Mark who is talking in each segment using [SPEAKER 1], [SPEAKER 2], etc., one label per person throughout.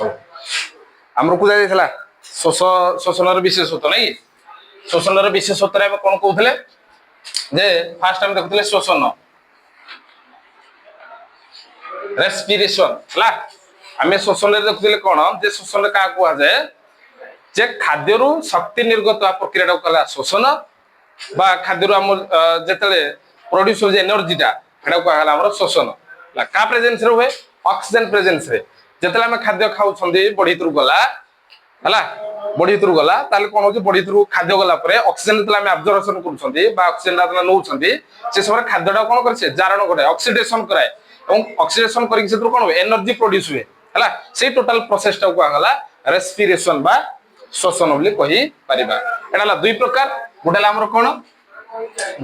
[SPEAKER 1] आमर को जाइला शोषण विशेषत्व नहीं शोषण विशेषत्व आम कौन कहते जे फास्ट आम देखुले शोषण रेस्पिरेशन है आम शोषण देखुले कौन जे शोषण क्या कहुए जे खाद्य शक्ति निर्गत प्रक्रिया कला शोषण बा खाद्य आम जिते प्रोड्यूस हो एनर्जीटा कह शोषण क्या प्रेजेंस हुए ऑक्सीजन प्रेजेंस रे जिते आम खाद्य खाऊ बॉडी भीतर गला है बॉडी भीतर गला कौन हो बॉडी भीतर खाद्य गला ऑक्सीजन जो एब्जॉर्प्शन ऑक्सीजन नौ से समय खाद्य कौन करे जारण कराए ऑक्सीडेशन कराए ऑक्सीडेशन करके कौन हुए एनर्जी प्रोड्यूस हुए है से टोटल प्रोसेस टा कहला रेस्पिरेशन बा शोषण बोली कहि परिबा एडाला दुई प्रकार गोटेला हमर कोन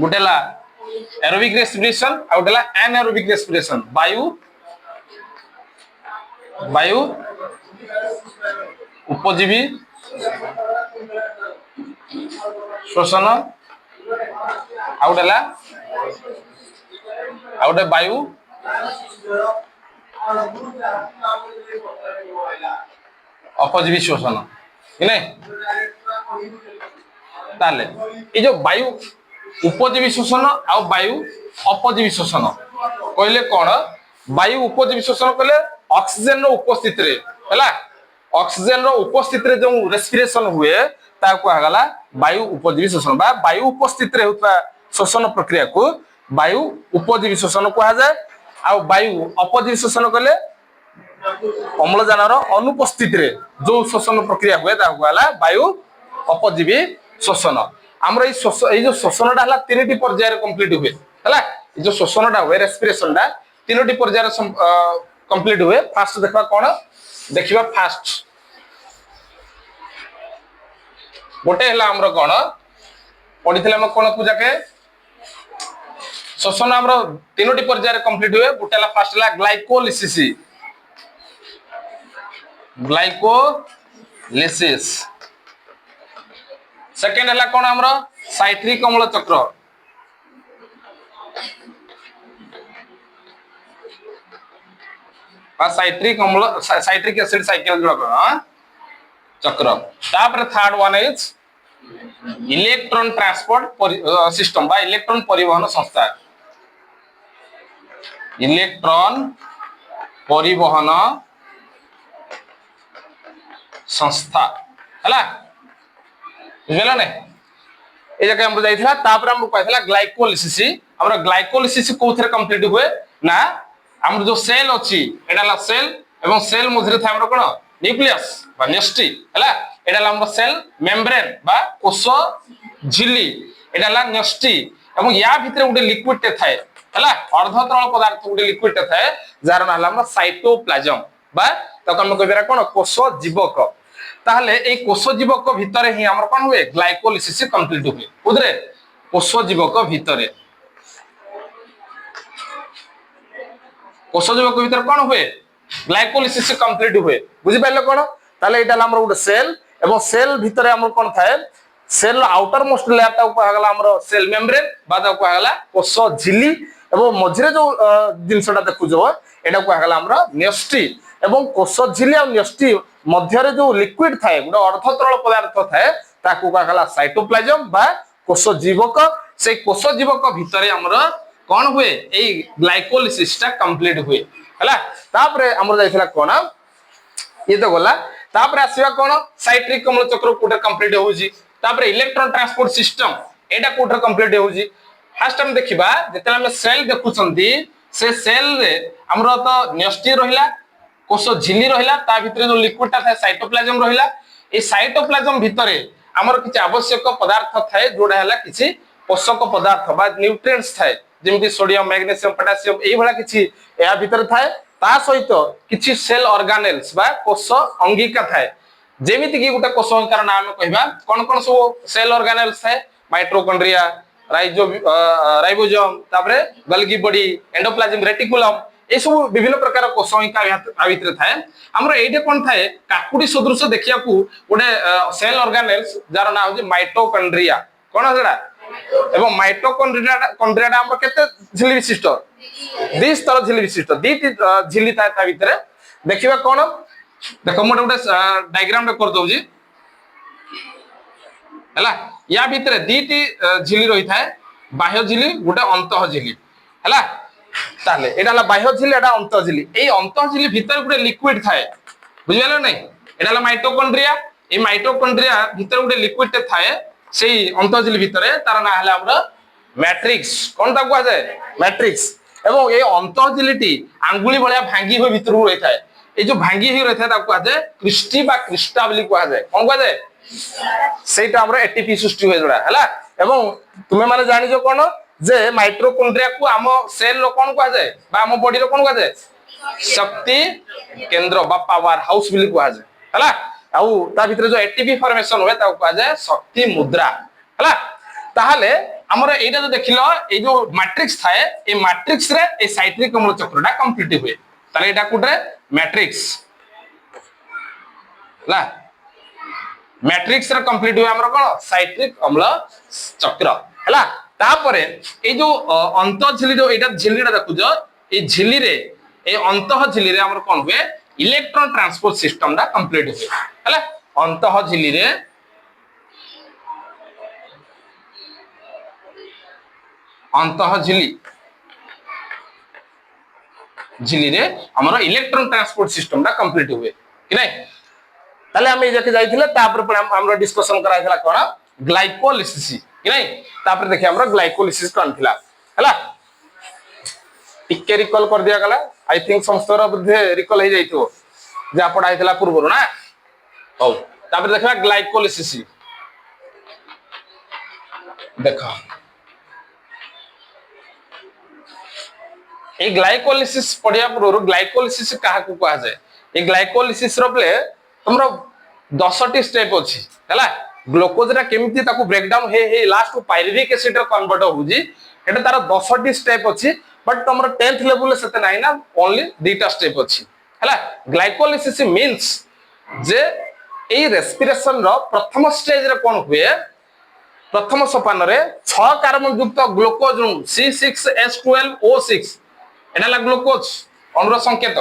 [SPEAKER 1] गोटेला एरोबिक रेस्पिरेशन आ गोटेला एनारोबिक रेस्पिरेशन वायु उपजीवी शोषण आ गोटेला आ गोटे वायु अपजीवी शोषण कि नहीं ताले ये जो वायु उपजीवी शोषण आ वायु अपजीवी शोषण कहले कौन वायु उपजीवी शोषण कहले ऑक्सीजन उपस्थिति रे हैला ऑक्सीजन उपस्थिति रे जो रेस्पिरेशन हुए ता कहला वायु उपजीवी शोषण बा वायु उपस्थिति रे होता शोषण प्रक्रिया को वायु उपजीवी शोषण कहा जाए आ वायु अपजीवी शोषण कहले अम्लजान अनुपस्थिति रे जो शोषण प्रक्रिया हुए कहला वायु अपजीवी शोषण आमर जो शोषणटा है तीन पर्यायर कंप्लीट हुए है जो शोषणटा हुए रेस्पिरेशनटा तीन पर्यायर कंप्लीट हुए फास्ट देखा कौन देखा फास्ट गोटे है आमर कौन पढ़ी कौन को जाके शोषण आमर तीन पर्यायर कंप्लीट हुए गोटे फास्ट है ग्लाइकोलिसिस ग्लाइकोलिसिस सेकेंड है कौन आमर साइट्रिक अम्ल चक्र साइट्रिक एसिड साइकिल चक्र तापर third one is electron transport system बा इलेक्ट्रॉन परिवहन संस्था इलेक्ट्रॉन परिवहन संस्था है बुझल ने ये जगह हम जाइथिला तापर हम कहथिला ग्लाइकोलिसिस हमर ग्लाइकोलिसिस कोथरे कंप्लीट हुए ना हमर जो सेल अछि एडाला सेल एवं सेल मधुरे था हमर कोन न्यूक्लियस बा नेस्टी हैला एडाला हमर सेल मेम्ब्रेन बा कोष झिल्ली एडाला नेस्टी एवं या भितरे उडे लिक्विड टे थाए हैला अर्ध तरल पदार्थ उडे लिक्विड टे थाए जार नाम हमर साइटोप्लाज्म बा तक हम कहबेरा कोन कोष जीवक ताहले ए कोष जीवक भितरे ही हमर कोन हुए ग्लाइकोलिसिस कंप्लीट हुए उधरे कोष जीवक भितरे कोष जीवक भितर कोन हुए ग्लाइकोलिसिस कंप्लीट हुए बुझि पाइलो कोन ताले एटा हमर उडे सेल एवं सेल भितरे हमर कोन थाए सेल आउटर मोस्ट लेयर ता कहगला हमर सेल मेम्ब्रेन बादा कहगला कोष झिल्ली एवं मझरे जो जिंसटा देखु जो एटा कहगला हमर नेस्टी एवं कोष झिल्ली और नेस्टी मध्य जो लिक्विड थाए गोटे अर्ध तरल पदार्थ थाए ताकू कहला साइटोप्लाज्म बा कोष जीवक से कोष जीवक भितरे हमर कोन हुए ए ग्लाइकोलिसिस ता कंप्लीट हुए हला तापरे हमर जाइथिला कोन ये तो गला तापरे आसीबा कोन साइट्रिक अम्ल चक्र कोटे कंप्लीट होउजी तापरे इलेक्ट्रॉन ट्रांसपोर्ट सिस्टम एटा कोटे कंप्लीट होउजी फर्स्ट हम देखिबा जेतला हम सेल देखुछंती से सेल रे हमर तो नेस्टी रहिला कोष झिल्ली रहिला ता भितरे जो लिक्विड था साइटोप्लाज्म रहिला ए साइटोप्लाज्म भितरे हमर किछ आवश्यक पदार्थ थाए जोडा हला किछ पोषक पदार्थ बा न्यूट्रिएंट्स थाए जेमिति सोडियम मैग्नीशियम पोटेशियम एई भला किछ या भितरे थाए ता सहित किछ सेल ऑर्गेनेल्स बा कोष अंगिका थाए जेमिति कि गुटा कोष अंगिकार नाम कहबा कोन कोन सब सेल ऑर्गेनेल्स थाए माइटोकॉन्ड्रिया राइबोसोम तापरे गोल्गी बॉडी एंडोप्लाज्म रेटिकुलम ए सब विभिन्न प्रकार कोष अंगिका भितर थाए हमर एटे कोन थाए काकुडी सदृश देखिया को गोटे सेल ऑर्गेनेल्स जार नाम हो माइटोकॉन्ड्रिया कोन हडा एवं माइटोकॉन्ड्रिया हमर केते झिल्ली विशिष्ट 20 तरह झिल्ली विशिष्ट 2 झिल्ली थाए ता भितर देखिबा कोन देखो मोटे गोटे डायग्राम रे कर दउजी हैला या भितरे दीटी झिली रही थाए बाह्य झिली गोटे अंतः झिली हैला ताले एटा हला बाह्य झिली एटा अंतः झिली एई अंतः झिली भितर गोटे लिक्विड थाए बुझियालो नै एटा हला माइटोकॉन्ड्रिया ए माइटोकॉन्ड्रिया भितर गोटे लिक्विड टे थाए सेई अंतः झिली भितरे तार ना हला हमर मैट्रिक्स कोन ता कुआ जाय मैट्रिक्स एवं ए अंतः झिलीटी आंगुली भलिया भांगी होय भितर रही थाए ए जो भांगी होय रही थाए ता कुआ जाय क्रिस्टी बा क्रिस्टा बोली कुआ जाय कोन कुआ जाय सेटा हमर एटीपी सृष्टि होय जोडा हला एवं तुमे माने जानि जो कोन जे माइटोकॉन्ड्रिया को आम सेल रो कोन कुआ जाय बा आम बॉडी रो कोन कुआ जाय शक्ति केंद्र बा पावर हाउस बोली कुआ जाय हला आउ ता भितर जो एटीपी फॉर्मेशन होय ता कुआ जाय शक्ति मुद्रा हला ताहाले हमर एटा जो देखिलो ए जो मैट्रिक्स थाए ए मैट्रिक्स रे ए साइक्लिक अम्ल चक्रटा कंप्लीट हुए ताले एटा कुटरे मैट्रिक्स ला मैट्रिक्स रे कंप्लीट हुए हमर कोन साइक्लिक अम्ल चक्र हला तापरे ए जो अंत झिली जो एटा झिलीटा देखु जो ए झिली रे ए अंत झिली रे हमर कोन हुए इलेक्ट्रॉन ट्रांसपोर्ट सिस्टम दा कंप्लीट हुए हला अंत झिली रे अंतः झिली झिली रे हमर इलेक्ट्रॉन ट्रांसपोर्ट सिस्टम दा कंप्लीट हुए कि नै ताले हम एजाके जाइथिले तापर पर हमर डिस्कशन कराइथिला कोन ग्लाइकोलिसिस कि नै तापर देखि हमर ग्लाइकोलिसिस कोन थिला हला टिके रिकॉल कर दिया गला आई थिंक संस्तर बुद्धे रिकॉल हे जाइथो जे पढाइथिला पूर्व ना हो तापर देखबा ग्लाइकोलिसिस देखो ए ग्लाइकोलिसिस पढ़िया पूर्व ग्लाइकोलिसिस काहा को कहा जाए ए ग्लाइकोलिसिस रो प्ले हमरो 10 टी स्टेप अछि हला ग्लूकोज रा केमिति ताको ब्रेक डाउन हे लास्ट पायरुविक एसिड रो कन्वर्ट होउजी एटा तार 10 टी स्टेप अछि बट तमरो 10th लेवल सेते नाही ना ओनली दुटा स्टेप अछि हला ग्लाइकोलिसिस मींस जे ए रेस्पिरेशन रो प्रथम स्टेज रे कोन हुए प्रथम सोपान रे 6 कार्बन युक्त ग्लूकोज C6H12O6 एटा ला ग्लूकोज अनुर संकेत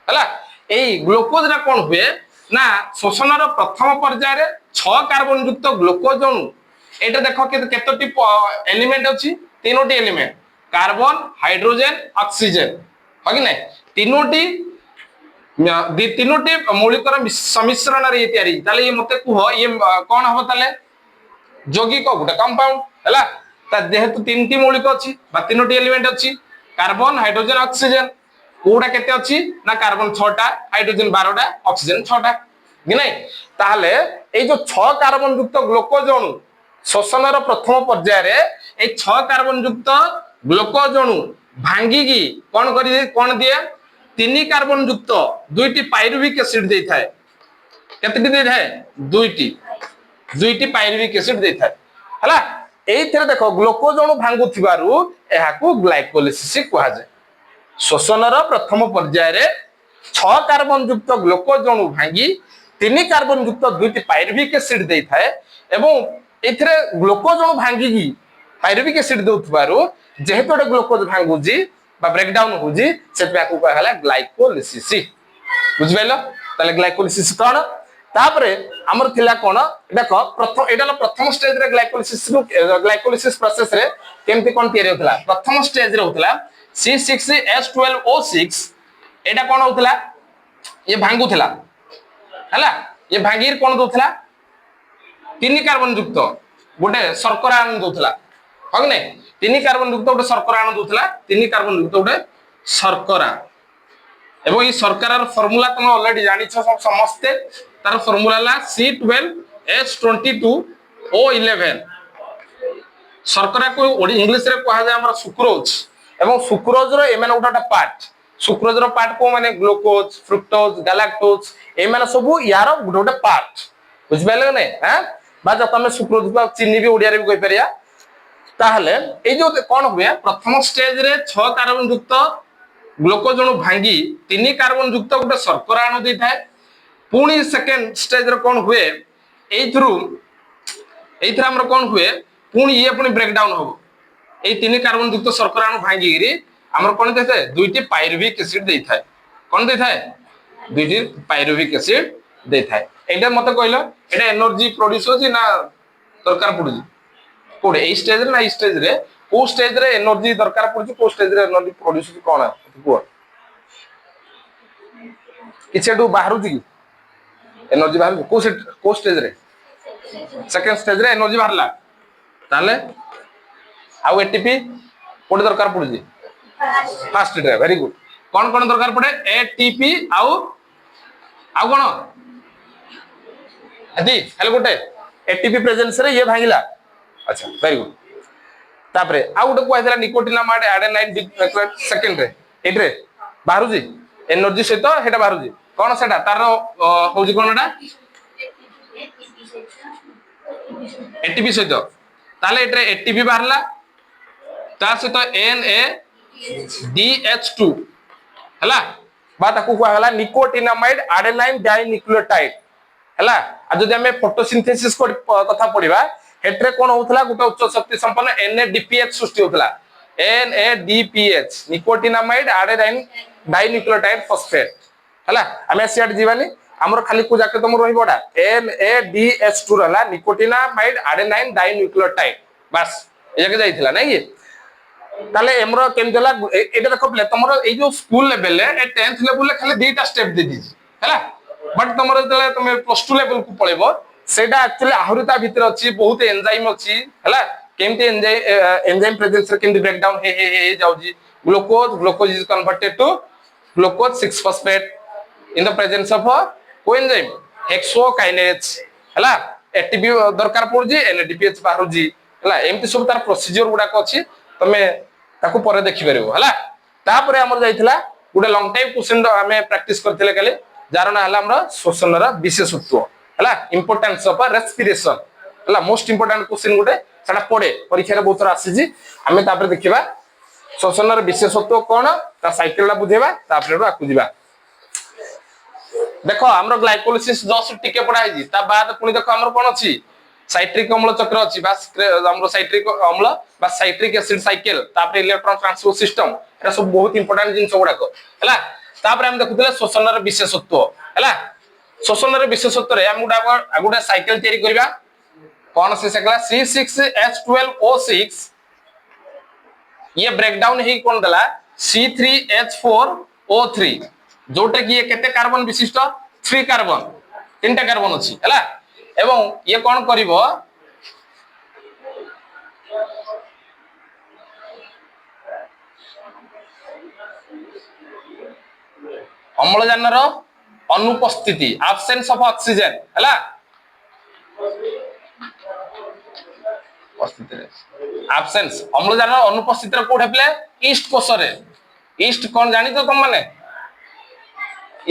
[SPEAKER 1] हला एई ग्लूकोज रा कोन हुए ना शोषण रो प्रथम पर्याय रे 6 कार्बन युक्त ग्लूकोज अणु एटा देखो केतोटी एलिमेंट अछि तीनोटी एलिमेंट कार्बन हाइड्रोजन ऑक्सीजन हो कि नै तीनोटी मौलिकर सम्मिश्रण रे तयारी ताले ये मते कुह ये कोन हबो ताले यौगिक गुटे कंपाउंड हला ता जेहेतु तीनटी मौलिक अछि बा तीनोटी एलिमेंट अछि कार्बन हाइड्रोजन ऑक्सीजन कोडा केते अछि ना कार्बन 6टा हाइड्रोजन 12टा ऑक्सीजन 6टा कि नै ताहले ए जो 6 कार्बन युक्त ग्लूकोज अणु शोषण रो प्रथम पर्याय रे ए 6 कार्बन युक्त ग्लूकोज अणु भांगी की कोन दिए 3 कार्बन युक्त दुईटी पायरुविक एसिड देई थाए केतेटी देई थाए दुईटी पायरुविक एसिड देई थाए हला एइथरे देखो ग्लूकोज अणु भांगु थिबारु एहाकू ग्लाइकोलिसिस कहा जाय शोषण रो प्रथम पर्याय रे 6 कार्बन युक्त ग्लूकोज अणु भांगी 3 कार्बन युक्त दुईटी पायरुविक एसिड देई थाए एवं एथरे ग्लूकोज अणु भांगी की पायरुविक एसिड देउथबारु जेहेतु एटा ग्लूकोज भांगुजी बा ब्रेक डाउन होजी सेटाकू कहला ग्लाइकोलिसिस बुझबैलो ताले ग्लाइकोलिसिस कोन तापरे हमर थिला कोन देखो प्रथम एटा प्रथम स्टेज रे ग्लाइकोलिसिस प्रोसेस रे केमति कोन तयारी होतला प्रथम स्टेज रे होतला C6H12O6 एटा कोन होतला ये भांगुथला हला ये भांगीर कोन दोथला 3 कार्बन युक्त गोटे शर्करा अणु दोथला हो नै 3 कार्बन युक्त गोटे शर्करा अणु दोथला 3 कार्बन युक्त गोटे शर्करा एवं ई शर्करार फार्मूला तुम ऑलरेडी जानि छ समस्ते तार फार्मूला ला C12H22O11 शर्करा को इंग्लिश रे कहा जाय हमर सुक्रोज एवं सुक्रोज रो एमन उठाटा पार्ट सुक्रोज रो पार्ट को माने ग्लूकोज फ्रुक्टोज गैलेक्टोज एमन सब यार गुटे पार्ट बुझ पाले नै हैं बा जब तमे सुक्रोज को चीनी भी ओडिया रे भी कहि परिया ताहले ए जो कोन हुए प्रथम स्टेज रे 6 कार्बन युक्त ग्लूकोज अणु भांगी 3 कार्बन युक्त गोटे शर्करा अणु दै थाए पुणी सेकेंड स्टेज रे कोन हुए एथरु हमर कोन हुए पुणी ये पुणी ब्रेक डाउन हो ए 3 कार्बन युक्त शर्करा अणु भांगी गिरी हमर कोन दै थाए दुईटी पायरुविक एसिड दै थाए कोन दै थाए दुईटी पायरुविक एसिड दे थाए एटा मते कहलो एटा एनर्जी प्रोड्यूस होची ना दरकार पडुची कोडे ए स्टेज रे ना ई स्टेज रे को स्टेज रे एनर्जी दरकार पडुची को स्टेज रे एनर्जी प्रोड्यूस होची कोन को किछेडू बाहरुची एनर्जी बाहर को स्टेज रे सेकंड स्टेज रे एनर्जी बाहरला ताले आउ एटीपी कोड दरकार पडुची फर्स्ट रे वेरी गुड कोन कोन दरकार पड़े एटीपी आउ कोन अदी हेलो गोटे एटीपी प्रेजेंस रे ये भांगिला अच्छा वेरी गुड तापरे आउ गोटे कहला निकोटिनामाइड एडेनाइन सेकंड रे एटरे बाहरुची एनर्जी सहित हेटा बाहरुची कोन सेटा तार होउची कोनटा एटीपी सहित ताले एटरे एटीपी बाहरला ता सहित NADH2 हला बा ताकू कहला निकोटिनामाइड एडेनाइन डाइन्यूक्लियोटाइड हला आ जदि हमें फोटोसिंथेसिस कथा पढिबा हेटरे कोन होतला गुटे उच्च शक्ति संपन्न NADPH सृष्टि होतला NADPH nicotinamide adenine dinucleotide phosphate हला हमें सियाड जीवानी हमर खाली को जाके तुम रहिबोडा NADH2 रहला निकोटिनामाइड एडेनाइन डाइन्यूक्लियोटाइड बस ए जके जाइथिला नै कि ताले एमरो केम देला एटा देखो प्ले तमरो ए जो school level A 10th level ले खाली दुईटा स्टेप दे दी हैला बट तमरो जले तुमे प्लस 2 लेवल को पळेबो सेटा एक्चुअली आहुरिता भीतर अछि बहुत एंजाइम अछि हैला केमते एंजाइम प्रेजेंस रे केमते ब्रेक डाउन हे जाउजी glucose is converted to glucose 6 phosphate in the presence of coenzyme hexokinase हैला एटीपी दरकार पड़ुजी NADPH बाहरुजी हैला एमती सब तार प्रोसीजर गुडा को अछि तमे ताको परे देखि परबो हला तापरे हमर जाइथिला गुडे लॉन्ग टाइम क्वेश्चन हमें प्रैक्टिस करथिले काले जार ना हला हमर श्वसनर विशेषत्व हला इंपोर्टेंस ऑफ रेस्पिरेशन हला मोस्ट इंपोर्टेंट क्वेश्चन गुडे सेटा पड़े परीक्षा रे बहुत आसी जी हमें तापरे देखिबा श्वसनर विशेषत्व कोन ता साइकिलला बुझेबा तापरे आकु जिबा देखो हमर ग्लाइकोलिसिस जस्ट टिके पडा है जी ता बाद पुनी देखो हमर कोन अछि साइट्रिक अम्ल चक्र अछि बस हमरो साइट्रिक अम्ल बा साइट्रिक एसिड साइकिल तापर इलेक्ट्रॉन ट्रांसपोर्ट सिस्टम एटा सब बहुत इंपोर्टेंट जिंस गुडा को हला तापर हम देखुतले श्वसनर विशेषत्व हला श्वसनर विशेषत्व रे हम गुडा साइकिल तयारी करबा कोन से सकला C6H12O6 ये ब्रेक डाउन ही कोन दला C3H4O3 जोटे कि ये केते कार्बन विशिष्ट 3 कार्बन तीनटा कार्बन अछि हला एवं ये कौन करिवो अम्लजानर अनुपस्थिति एब्सेंस ऑफ ऑक्सीजन हला एब्सेंस अम्लजानर अनुपस्थिति रे कोठे प्ले ईस्ट कोष रे ईस्ट कौन जानि तो तुम माने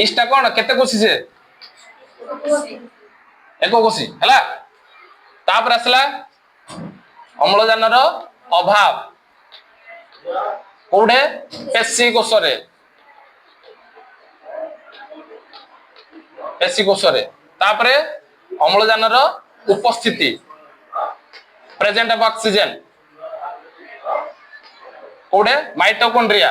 [SPEAKER 1] ईस्ट कौन केते कोशी से एको कोशी हला तापर असला अम्लजानर अभाव कोडे पेशी कोषरे तापरे अम्लजानर उपस्थिति प्रेजेंट ऑफ ऑक्सीजन कोडे माइटोकॉन्ड्रिया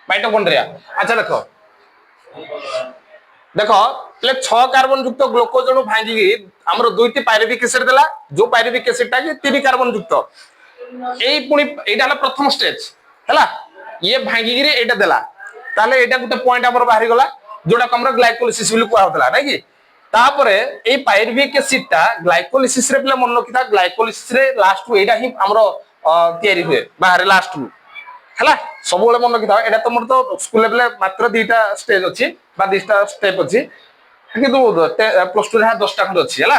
[SPEAKER 1] माइटोकॉन्ड्रिया अच्छा देखो देखो प्ले 6 कार्बन युक्त ग्लूकोज अणु भांगी हमरो दुईटी पायरुविक एसिड देला जो पायरुविक एसिड ता कि 3 कार्बन युक्त एई पुनी एटा हला प्रथम स्टेज हला ये भांगी गिरी एटा देला ताले एटा गुटे पॉइंट हमर बाहरी गला जोटा हमर ग्लाइकोलिसिस बिल को होतला नै कि तापरे एई पायरुविक एसिड ता ग्लाइकोलिसिस रे प्ले मन रखिता ग्लाइकोलिसिस रे लास्ट एटा ही हमरो तयारी हुए बाहर लास्ट हला सब बेले मन रखिता एटा तमर तो स्कूल लेवल मात्र 2टा स्टेज अछि बा 2टा स्टेप अछि किंतु प्लस 2 रे 10टा खंड अछि हला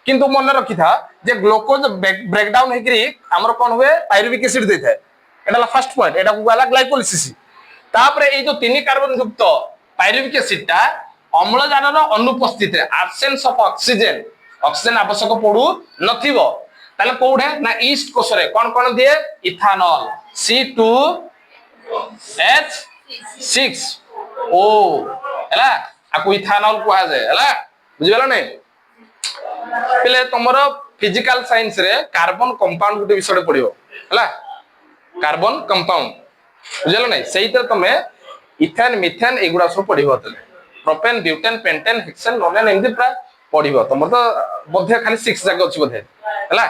[SPEAKER 1] किंतु मन रखिता जे ग्लूकोज ब्रेक डाउन हेकरी हमर कोन हुए पायरुविक एसिड देता है एटा फर्स्ट पॉइंट एटा को गला ग्लाइकोलिसिस तापरे ए जो 3 कार्बन युक्त पायरुविक एसिड ता अम्लजानर अनुपस्थित रे एब्सेंस ऑफ ऑक्सीजन ऑक्सीजन आवश्यक पड़ू नथिबो ताले कोठे ना ईस्ट कोष रे कोन कोन दिए इथानॉल C2H6O हला आकु इथानॉल को आ जाए हला बुझिबला नै पले तमरो फिजिकल साइंस रे कार्बन कंपाउंड गुटे विषय पढ़िबो हला कार्बन कंपाउंड बुझल नै सेहितर तमे इथेन मिथेन एगुडा सब पढ़िबो तले propane butane pentane hexane nonane एमदी प्राय पढ़िबो तमर तो बोधे खाली 6 जाक अछि बोधे हला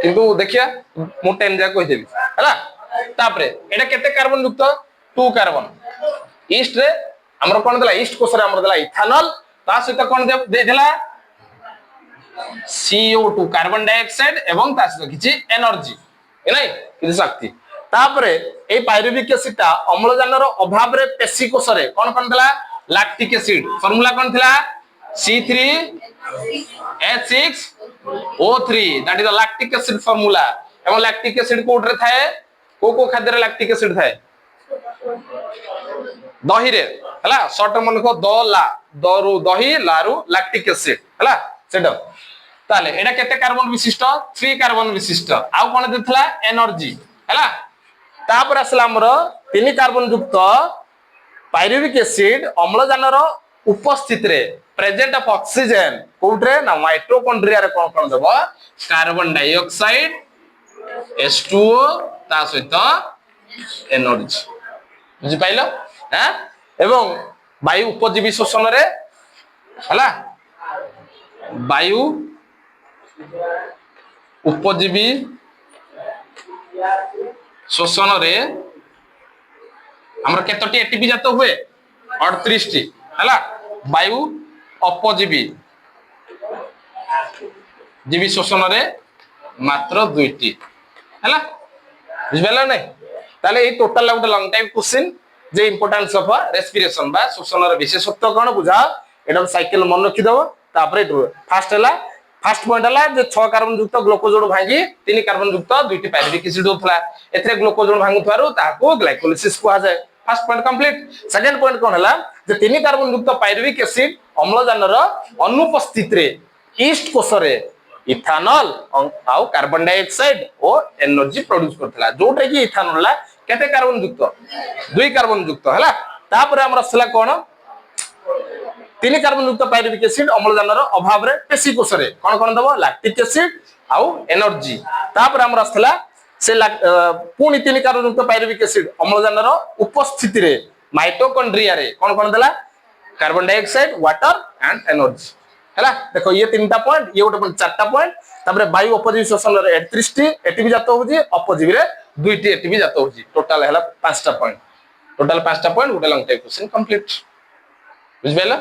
[SPEAKER 1] किंतु देखिया मु 10 जाक कहि देबी हला तापरे एटा केते कार्बन युक्त 2 कार्बन ईस्ट रे हमर कोन देला ईस्ट कोसरे हमर देला इथेनॉल ता सहित कोन देला CO2 कार्बन डाइऑक्साइड एवं ता सहित किछि एनर्जी नै किछि शक्ति तापरे ए पायरुविक एसिड ता अम्लजान रो अभाव रे पेशी कोसरे कोन कोन देला लैक्टिक एसिड फार्मूला कोन थिला C3H6O3 that is the lactic acid formula एवं लैक्टिक एसिड कोड रे थाए को खाद्य रे लैक्टिक एसिड थाए दही रे हला शॉर्ट मन को द दरु दही लारु लैक्टिक एसिड हला सेटा ताले एटा केते कार्बन विशिष्ट 3 कार्बन विशिष्ट आ कोन देथला एनर्जी हला तापर असला हमर 3 कार्बन युक्त पायरुविक एसिड अम्लजान रो उपस्थिति रे प्रेजेंट ऑफ ऑक्सीजन कोउट्रे ना माइटोकॉन्ड्रिया रे कोन देबो कार्बन डाइऑक्साइड H2O ता सहित एनर्जी बुझि पाइलो हां एवं वायु उपजीवी शोषण रे हला वायु उपजीवी शोषण रे हमर केतोटी एटीपी जात हुए 38 टी हला वायु अपजीवी जीवी शोषण रे मात्र 2 टी हला बुझबेला नै ताले ए टोटल लाउट लॉन्ग टाइम क्वेश्चन जे इंपोर्टेंस ऑफ रेस्पिरेशन बा शोषण रे विशेषत्व कोन बुझा एडम साइकिल मन रखि दबो तापरे फर्स्ट पॉइंट हला जे 6 कार्बन युक्त ग्लूकोज भांगी 3 कार्बन युक्त 2 टी पायरुविक एसिड होतला एथरे ग्लूकोज भांगु थारु ताको ग्लाइकोलिसिस को जाय first point complete second point कोन हला जे 3 कार्बन युक्त पायरुविक एसिड अम्लजान रो अनुपस्थिति रे ईस्ट कोसरे इथेनॉल आउ कार्बन डाइऑक्साइड और एनर्जी प्रोड्यूस करथला जोटे कि इथेनॉल ला केते कार्बन युक्त 2 कार्बन युक्त हला तापर हमर असला कोन 3 कार्बन युक्त पायरुविक एसिड अम्लजान रो अभाव रे पेशी कोसरे कोन दबो लैक्टिक एसिड आउ एनर्जी तापर हमर असला से पुनी 3 कार्बन युक्त पायरुविक एसिड अम्लजान रो उपस्थिति रे माइटोकॉन्ड्रिया रे कोन देला carbon dioxide water and energy हला देखो ये 3टा पॉइंट ये गोटे 4टा पॉइंट तापर वायु अपजीवी शोषण रे 38 टी एटीपी जात होजी अपजीवी रे 2 टी एटीपी जात होजी टोटल हला 5टा पॉइंट गोटे लॉन्ग टाइम क्वेश्चन कंप्लीट बुझबेला।